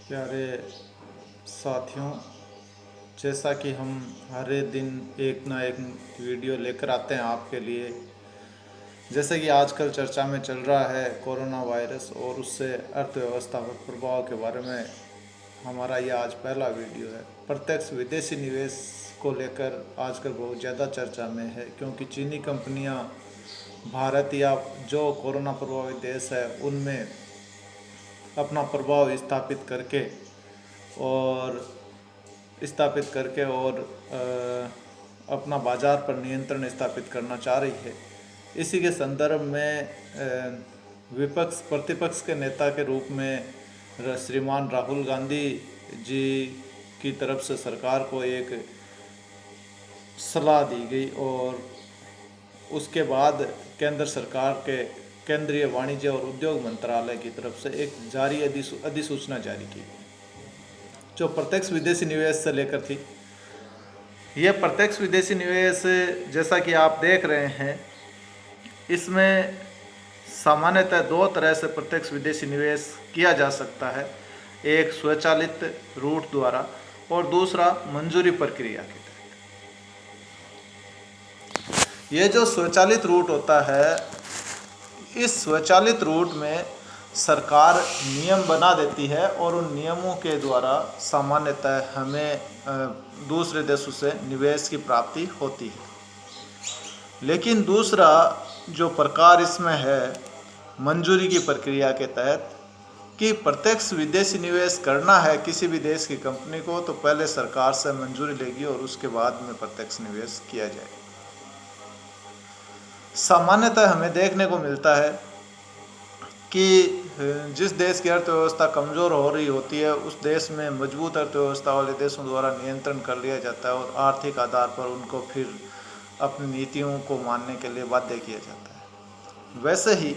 प्यारे साथियों, जैसा कि हम हर दिन एक ना एक वीडियो लेकर आते हैं आपके लिए। जैसे कि आजकल चर्चा में चल रहा है कोरोना वायरस और उससे अर्थव्यवस्था पर प्रभाव के बारे में हमारा ये आज पहला वीडियो है। प्रत्यक्ष विदेशी निवेश को लेकर आजकल बहुत ज़्यादा चर्चा में है, क्योंकि चीनी कंपनियां भारत या जो कोरोना प्रभावित देश है उनमें अपना प्रभाव और स्थापित करके और अपना बाजार पर नियंत्रण स्थापित करना चाह रही है। इसी के संदर्भ में प्रतिपक्ष के नेता के रूप में श्रीमान राहुल गांधी जी की तरफ से सरकार को एक सलाह दी गई और उसके बाद केंद्र सरकार के केंद्रीय वाणिज्य और उद्योग मंत्रालय की तरफ से एक जारी अधिसूचना जारी की, जो प्रत्यक्ष विदेशी निवेश से लेकर थी। यह प्रत्यक्ष विदेशी निवेश, जैसा कि आप देख रहे हैं, इसमें सामान्यतः दो तरह से प्रत्यक्ष विदेशी निवेश किया जा सकता है। एक स्वचालित रूट द्वारा और दूसरा मंजूरी प्रक्रिया के तहत। ये जो स्वचालित रूट होता है, इस स्वचालित रूट में सरकार नियम बना देती है और उन नियमों के द्वारा सामान्यतः हमें दूसरे देशों से निवेश की प्राप्ति होती है। लेकिन दूसरा जो प्रकार इसमें है मंजूरी की प्रक्रिया के तहत, कि प्रत्यक्ष विदेशी निवेश करना है किसी भी देश की कंपनी को तो पहले सरकार से मंजूरी लेगी और उसके बाद में प्रत्यक्ष निवेश किया जाएगा। सामान्यतः हमें देखने को मिलता है कि जिस देश की अर्थव्यवस्था कमज़ोर हो रही होती है उस देश में मजबूत अर्थव्यवस्था वाले देशों द्वारा नियंत्रण कर लिया जाता है और आर्थिक आधार पर उनको फिर अपनी नीतियों को मानने के लिए बाध्य किया जाता है। वैसे ही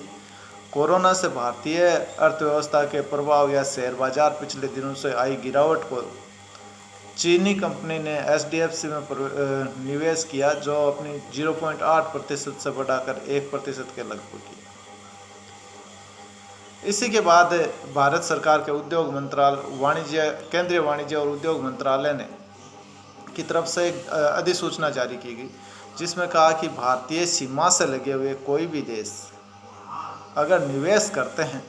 कोरोना से भारतीय अर्थव्यवस्था के प्रभाव या शेयर बाजार पिछले दिनों से आई गिरावट को चीनी कंपनी ने HDFC में निवेश किया, जो अपनी 0.8% से बढ़ाकर 1% के लगभग किया। इसी के बाद भारत सरकार के केंद्रीय वाणिज्य और उद्योग मंत्रालय ने की तरफ से एक अधिसूचना जारी की गई, जिसमें कहा कि भारतीय सीमा से लगे हुए कोई भी देश अगर निवेश करते हैं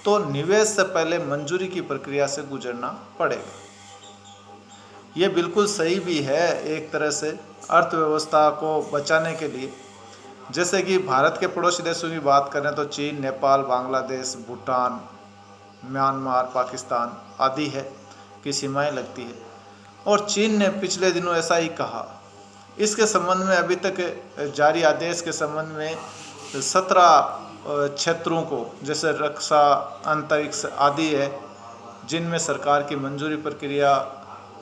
तो निवेश से पहले मंजूरी की प्रक्रिया से गुजरना पड़ेगा। ये बिल्कुल सही भी है एक तरह से अर्थव्यवस्था को बचाने के लिए। जैसे कि भारत के पड़ोसी देशों की बात करें तो चीन, नेपाल, बांग्लादेश, भूटान, म्यांमार, पाकिस्तान आदि है की सीमाएं लगती है और चीन ने पिछले दिनों ऐसा ही कहा। इसके संबंध में अभी तक जारी आदेश के संबंध में 17 क्षेत्रों को, जैसे रक्षा, अंतरिक्ष आदि है, जिनमें सरकार की मंजूरी प्रक्रिया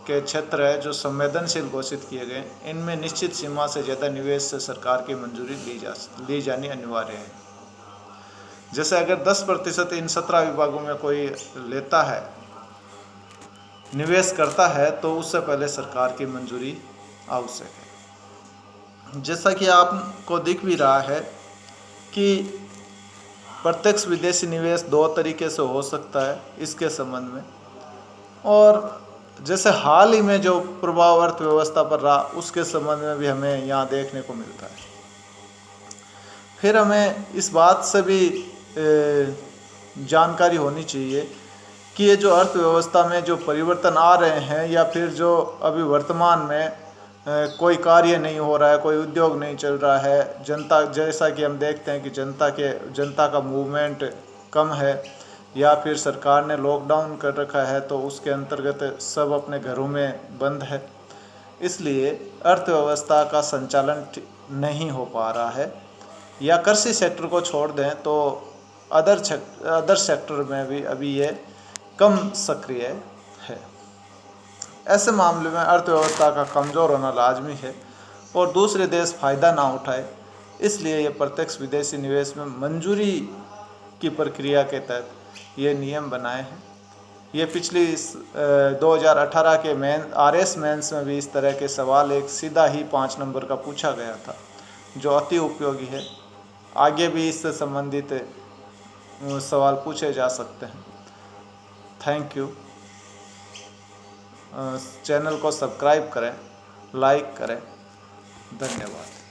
के क्षेत्र है जो संवेदनशील घोषित किए गए, इनमें निश्चित सीमा से ज़्यादा निवेश से सरकार की मंजूरी ली जानी अनिवार्य है। जैसे अगर 10% इन 17 विभागों में कोई लेता है, निवेश करता है, तो उससे पहले सरकार की मंजूरी आवश्यक है। जैसा कि आपको दिख भी रहा है कि प्रत्यक्ष विदेशी निवेश 2 तरीके से हो सकता है इसके संबंध में, और जैसे हाल ही में जो प्रभाव अर्थव्यवस्था पर रहा उसके संबंध में भी हमें यहाँ देखने को मिलता है। फिर हमें इस बात से भी जानकारी होनी चाहिए कि ये जो अर्थव्यवस्था में जो परिवर्तन आ रहे हैं या फिर जो अभी वर्तमान में कोई कार्य नहीं हो रहा है, कोई उद्योग नहीं चल रहा है, जनता, जैसा कि हम देखते हैं कि जनता का मूवमेंट कम है या फिर सरकार ने लॉकडाउन कर रखा है, तो उसके अंतर्गत सब अपने घरों में बंद है, इसलिए अर्थव्यवस्था का संचालन नहीं हो पा रहा है। या कृषि सेक्टर को छोड़ दें तो अदर सेक्टर में भी अभी ये कम सक्रिय है। ऐसे मामले में अर्थव्यवस्था का कमज़ोर होना लाजमी है और दूसरे देश फ़ायदा ना उठाए, इसलिए ये प्रत्यक्ष विदेशी निवेश में मंजूरी की प्रक्रिया के तहत ये नियम बनाए हैं। ये पिछली 2018 के RS मेंस में भी इस तरह के सवाल एक सीधा ही 5 नंबर का पूछा गया था, जो अति उपयोगी है। आगे भी इससे संबंधित सवाल पूछे जा सकते हैं। Thank you. चैनल को सब्सक्राइब करें, लाइक करें। धन्यवाद।